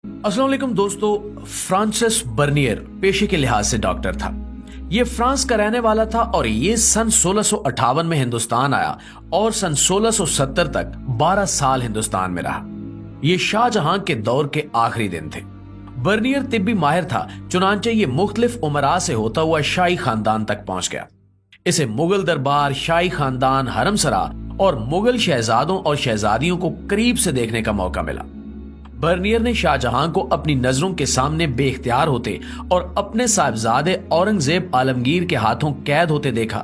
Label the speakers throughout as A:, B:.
A: अस्सलाम वालेकुम दोस्तों, फ्रांसिस बर्नियर पेशे के लिहाज से डॉक्टर था। ये फ्रांस का रहने वाला था और ये सन 1658 में हिंदुस्तान आया और सन 1670 तक 12 साल हिंदुस्तान में रहा। ये शाहजहां के दौर के आखिरी दिन थे। बर्नियर तिब्बी माहिर था, चुनांचे ये मुख्तलिफ उमरा से होता हुआ शाही खानदान तक पहुंच गया। इसे मुगल दरबार, शाही खानदान, हरमसरा और मुगल शहजादों और शहजादियों को करीब से देखने का मौका मिला। बर्नियर ने शाहजहां को अपनी नजरों के सामने बेख्तियार होते और अपने साहिबजादे औरंगजेब आलमगीर के हाथों कैद होते देखा।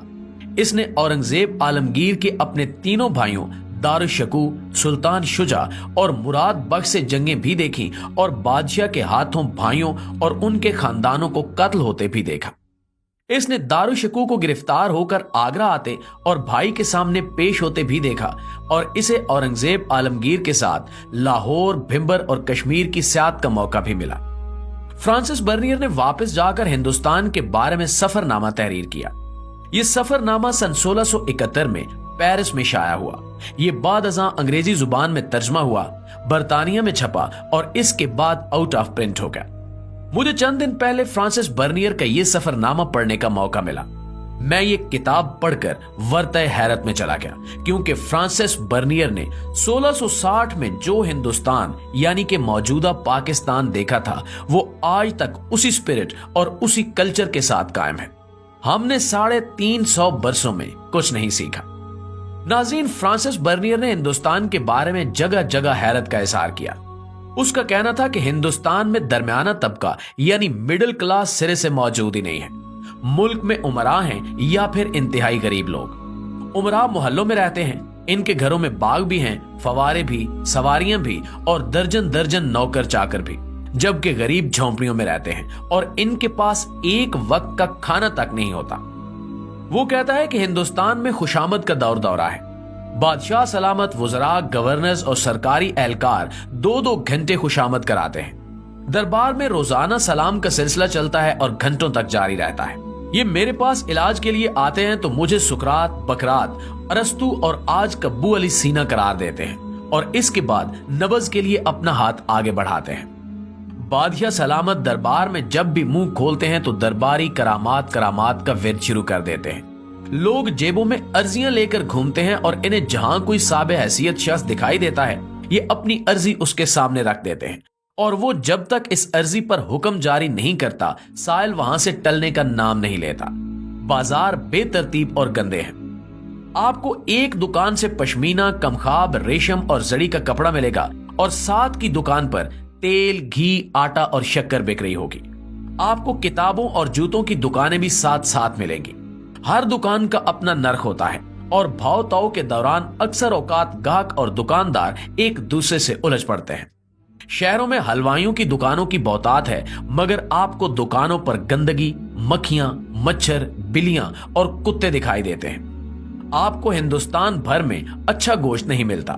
A: इसने औरंगजेब आलमगीर के अपने तीनों भाइयों दारुशकू, सुल्तान शुजा और मुराद बख्श से जंगें भी देखी और बादशाह के हाथों भाइयों और उनके खानदानों को कत्ल होते भी देखा। इसने दारुशकू को गिरफ्तार होकर आगरा आते और भाई के सामने पेश होते भी देखा और इसे औरंगजेब आलमगीर के साथ लाहौर, भिंबर और कश्मीर की सियाहत का मौका भी मिला। फ्रांसिस बर्नियर ने वापस जाकर हिंदुस्तान के बारे में सफरनामा तहरीर किया। यह सफरनामा सन 1671 में पेरिस में शाया हुआ। ये बाद अज़ां अंग्रेजी जुबान में तर्जमा हुआ, बरतानिया में छपा और इसके बाद आउट ऑफ प्रिंट हो गया। मुझे चंद दिन पहले फ्रांसिस बर्नियर का यह सफरनामा पढ़ने का मौका मिला। मैं ये किताब पढ़कर वर्तए हैरत में चला गया, क्योंकि फ्रांसिस बर्नियर ने 1660 में जो हिंदुस्तान यानी कि मौजूदा पाकिस्तान देखा था, वो आज तक उसी स्पिरिट और उसी कल्चर के साथ कायम है। हमने 350 बरसों में कुछ नहीं सीखा। नाज़रीन, फ्रांसिस बर्नियर ने हिंदुस्तान के बारे में जगह जगह हैरत का इजहार किया। उसका कहना था कि हिंदुस्तान में दरमियाना तबका यानी मिडिल क्लास सिरे से मौजूद ही नहीं है। मुल्क में उमरा हैं या फिर इंतहाई गरीब लोग। उमरा मोहल्लों में रहते हैं, इनके घरों में बाग भी हैं, फवारे भी, सवारियां भी और दर्जन दर्जन नौकर चाकर भी, जबकि गरीब झोंपड़ियों में रहते हैं और इनके पास एक वक्त का खाना तक नहीं होता। वो कहता है कि हिंदुस्तान में खुशामद का दौर दौरा है। बादशाह सलामत, वुज़रा, गवर्नर्स और सरकारी एहलकार 2-2 घंटे खुशामद कराते हैं। दरबार में रोजाना सलाम का सिलसिला चलता है और घंटों तक जारी रहता है। ये मेरे पास इलाज के लिए आते हैं तो मुझे सुकरात, बकरात, अरस्तु और आज कब्बू अली सीना करार देते हैं और इसके बाद नबज के लिए अपना हाथ आगे बढ़ाते हैं। बादशाह सलामत दरबार में जब भी मुंह खोलते हैं तो दरबारी करामात करामात का विरद शुरू कर देते हैं। लोग जेबों में अर्जियां लेकर घूमते हैं और इन्हें जहां कोई साबे हैसियत शख्स दिखाई देता है, ये अपनी अर्जी उसके सामने रख देते हैं और वो जब तक इस अर्जी पर हुक्म जारी नहीं करता, साइल वहां से टलने का नाम नहीं लेता। बाजार बेतरतीब और गंदे हैं। आपको एक दुकान से पश्मीना, कमखाब, रेशम और जड़ी का कपड़ा मिलेगा और साथ की दुकान पर तेल, घी, आटा और शक्कर बिक रही होगी। आपको किताबों और जूतों की दुकानें भी साथ साथ मिलेंगी। हर दुकान का अपना नर्ख होता है और भाव ताव के दौरान अक्सर औकात गाहक और दुकानदार एक दूसरे से उलझ पड़ते हैं। शहरों में हलवाइयों की दुकानों की बहुतात है, मगर आपको दुकानों पर गंदगी, मक्खियां, मच्छर, बिल्लियां और कुत्ते दिखाई देते हैं। आपको हिंदुस्तान भर में अच्छा गोश्त नहीं मिलता।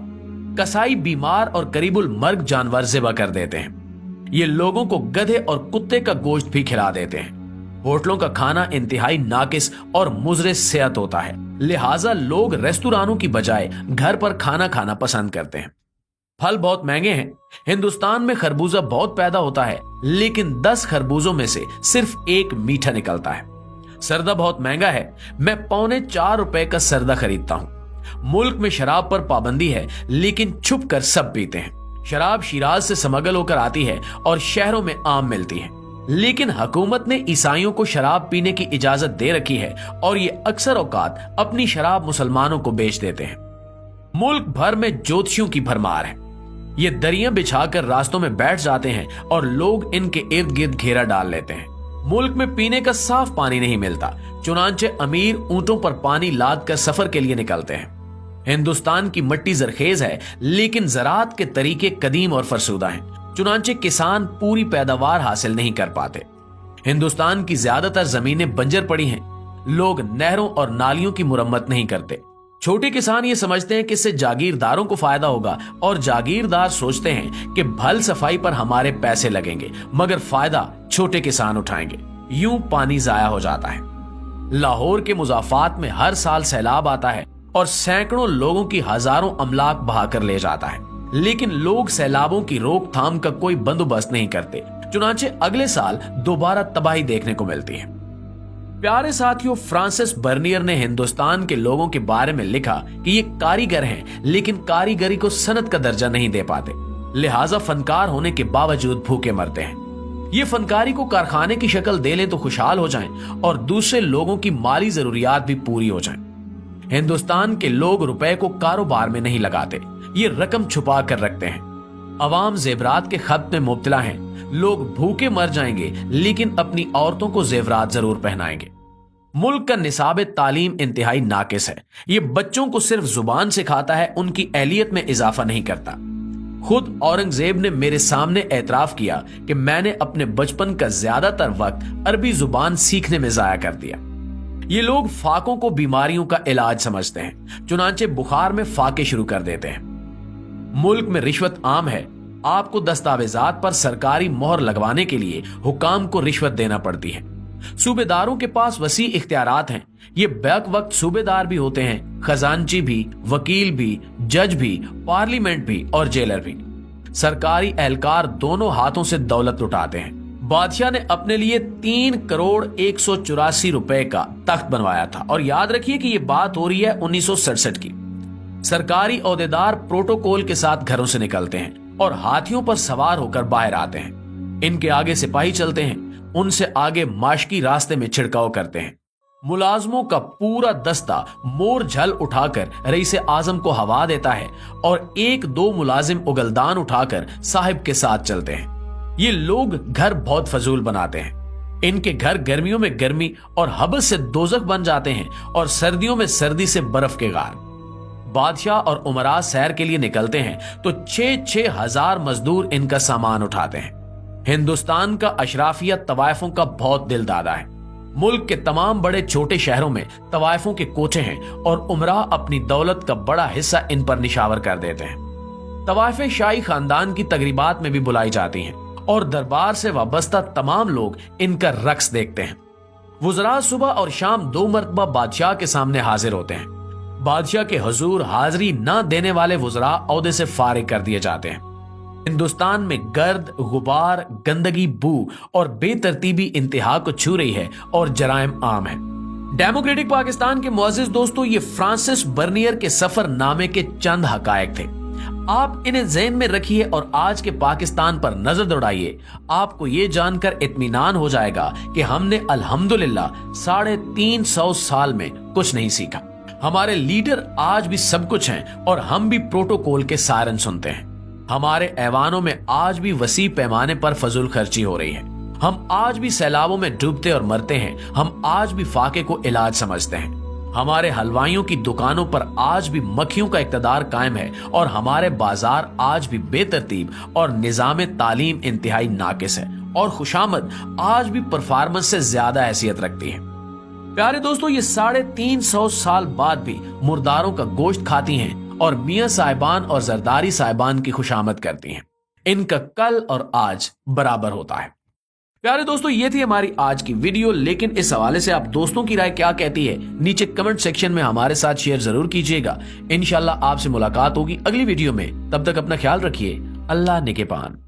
A: कसाई बीमार और करीबुल मर्ग जानवर ज़िबा कर देते हैं। ये लोगों को गधे और कुत्ते का गोश्त भी खिला देते हैं। होटलों का खाना इंतहाई नाकिस और मुजरे सेहत होता है, लिहाजा लोग रेस्तुरानों की बजाय घर पर खाना खाना पसंद करते हैं। फल बहुत महंगे हैं। हिंदुस्तान में खरबूजा बहुत पैदा होता है, लेकिन 10 खरबूजों में से सिर्फ 1 मीठा निकलता है। सरदा बहुत महंगा है। मैं ₹4.25 का सरदा खरीदता हूँ। मुल्क में शराब पर पाबंदी है, लेकिन छुप कर सब पीते हैं। शराब शिराज से स्मगल होकर आती है और शहरों में आम मिलती है, लेकिन हुकूमत ने ईसाइयों को शराब पीने की इजाजत दे रखी है और ये अक्सर औकात अपनी शराब मुसलमानों को बेच देते हैं। मुल्क भर में ज्योतिषियों की भरमार है। ये दरियां बिछाकर रास्तों में बैठ जाते हैं और लोग इनके इर्द गिर्द घेरा डाल लेते हैं। मुल्क में पीने का साफ पानी नहीं मिलता, चुनांचे अमीर ऊंटों पर पानी लाद कर सफर के लिए निकलते हैं। हिंदुस्तान की मिट्टी जरखेज है, लेकिन ज़राअत के तरीके कदीम और फरसूदा हैं, चुनांचे किसान पूरी पैदावार हासिल नहीं कर पाते। हिंदुस्तान की ज्यादातर जमीनें बंजर पड़ी हैं। लोग नहरों और नालियों की मुरम्मत नहीं करते। छोटे किसान ये समझते हैं कि इससे जागीरदारों को फायदा होगा और जागीरदार सोचते हैं कि भल सफाई पर हमारे पैसे लगेंगे, मगर फायदा छोटे किसान उठाएंगे। यूं पानी जाया हो जाता है। लाहौर के मुजाफात में हर साल सैलाब आता है और सैकड़ों लोगों की हजारों अमलाक बहाकर ले जाता है। लेकिन लोग सैलाबों की रोकथाम का कोई बंदोबस्त नहीं करते, चुनांचे अगले साल दोबारा तबाही देखने को मिलती है। प्यारे साथियों, फ्रांसिस बर्नियर ने हिंदुस्तान के लोगों के बारे में लिखा कि ये कारीगर हैं, लेकिन कारीगरी को सनत का दर्जा नहीं दे पाते, लिहाजा फनकार होने के बावजूद भूखे मरते हैं। ये फनकारी को कारखाने की शक्ल दे लें तो खुशहाल हो जाएं और दूसरे लोगों की माली जरूरियात भी पूरी हो जाएं। हिंदुस्तान के लोग रुपए को कारोबार में नहीं लगाते, ये रकम छुपा कर रखते हैं। अवाम जेवरात के खत में मुब्तला हैं। लोग भूखे मर जाएंगे लेकिन अपनी औरतों को जेवरात जरूर पहनाएंगे। मुल्क का निसाब तालीम इंतहाई नाकिस है। ये बच्चों को सिर्फ जुबान सिखाता है, उनकी एहलियत में इजाफा नहीं करता। खुद औरंगजेब ने मेरे सामने एतराफ किया कि मैंने अपने बचपन का ज्यादातर वक्त अरबी जुबान सीखने में जाया कर दिया। ये लोग फाकों को बीमारियों का इलाज समझते हैं, चुनांचे बुखार में फाके शुरू कर देते हैं। मुल्क में रिश्वत आम है। आपको दस्तावेजात पर सरकारी मोहर लगवाने के लिए हुकाम को रिश्वत देना पड़ती है। सूबेदारों के पास वसी इख्तियारात हैं। ये बैक वक्त सूबेदार भी होते हैं, खजांची भी, वकील भी, जज भी, पार्लियामेंट भी और जेलर भी। सरकारी एहलकार दोनों हाथों से दौलत लुटाते हैं। बादशाह ने अपने लिए 3 करोड़ 184 रुपए का तख्त बनवाया था, और याद रखिए कि यह बात हो रही है 1967 की। सरकारी ओहदेदार प्रोटोकॉल के साथ घरों से निकलते हैं और हाथियों पर सवार होकर बाहर आते हैं। इनके आगे सिपाही चलते हैं, उनसे आगे माशकी रास्ते में छिड़काव करते हैं। मुलाजमों का पूरा दस्ता मोर झल उठाकर रईस आजम को हवा देता है और 1-2 मुलाजिम उगलदान उठाकर साहिब के साथ चलते हैं। ये लोग घर बहुत फजूल बनाते हैं। इनके घर गर्मियों में गर्मी और हबस से दोजख बन जाते हैं और सर्दियों में सर्दी से बर्फ के गार। बादशाह और उमरा सैर के लिए निकलते हैं तो 6-6 हजार मजदूर इनका सामान उठाते हैं। हिंदुस्तान का अशराफिया तवायफों का बहुत दिल दादा है। मुल्क के तमाम बड़े छोटे शहरों में तवायफों के कोचे हैं और उमरा अपनी दौलत का बड़ा हिस्सा इन पर निशावर कर देते हैं। तवायफे शाही खानदान की तकरीबात में भी बुलाई जाती हैं और दरबार से वाबस्ता तमाम लोग इनका रक्स देखते हैं। वुज़रा सुबह और शाम 2 मरतबा बादशाह के सामने हाजिर होते हैं। बादशाह के हुजूर हाजिरी न देने वाले वुज़रा ओहदे से फारिग कर दिए जाते हैं। हिंदुस्तान में गर्द, गुबार, गंदगी, बू और बेतरतीबी इंतहा को छू रही है और जराइम आम है। डेमोक्रेटिक पाकिस्तान के मुअज़्ज़िज़ दोस्तों, ये फ्रांसिस बर्नियर के सफरनामे के चंद हकायक थे। आप इन्हें ज़हन में रखिए और आज के पाकिस्तान पर नजर दौड़ाइए। आपको ये जानकर इत्मीनान हो जाएगा कि हमने अल्हम्दुलिल्लाह 350 साल में कुछ नहीं सीखा। हमारे लीडर आज भी सब कुछ हैं और हम भी प्रोटोकॉल के सायरन सुनते हैं। हमारे ऐवानों में आज भी वसी पैमाने पर फजूल खर्ची हो रही है। हम आज भी सैलाबों में डूबते और मरते हैं। हम आज भी फाके को इलाज समझते हैं। हमारे हलवाइयों की दुकानों पर आज भी मक्खियों का इक़्तिदार कायम है और हमारे बाजार आज भी बेतरतीब और निज़ाम तालीम इंतहाई नाकिस है और खुशामद आज भी परफॉर्मेंस से ज्यादा हैसियत रखती है। प्यारे दोस्तों, ये 350 साल बाद भी मुर्दारों का गोश्त खाती हैं और मियां साहिबान और जरदारी साहिबान की खुशामद करती हैं। इनका कल और आज बराबर होता है। प्यारे दोस्तों, ये थी हमारी आज की वीडियो, लेकिन इस हवाले से आप दोस्तों की राय क्या कहती है नीचे कमेंट सेक्शन में हमारे साथ शेयर जरूर कीजिएगा। इंशाल्लाह आपसे मुलाकात होगी अगली वीडियो में। तब तक अपना ख्याल रखिए। अल्लाह निगहबान।